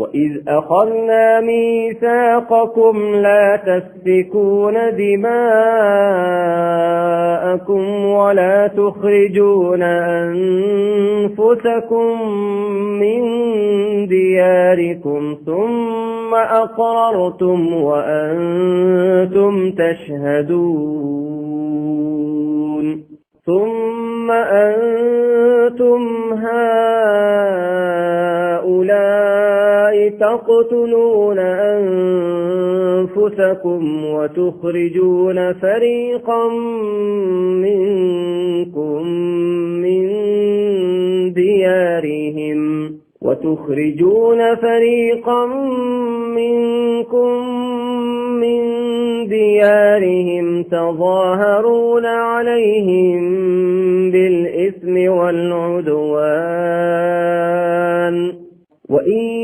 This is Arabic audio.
وإذ أخذنا ميثاقكم لا تسفكون دماءكم ولا تخرجون أنفسكم من دياركم ثم أقررتم وأنتم تشهدون ثم أنتم هؤلاء تقتلون أنفسكم وتخرجون فريقا منكم من ديارهم تظاهرون عليهم بالإثم والعدوان وإن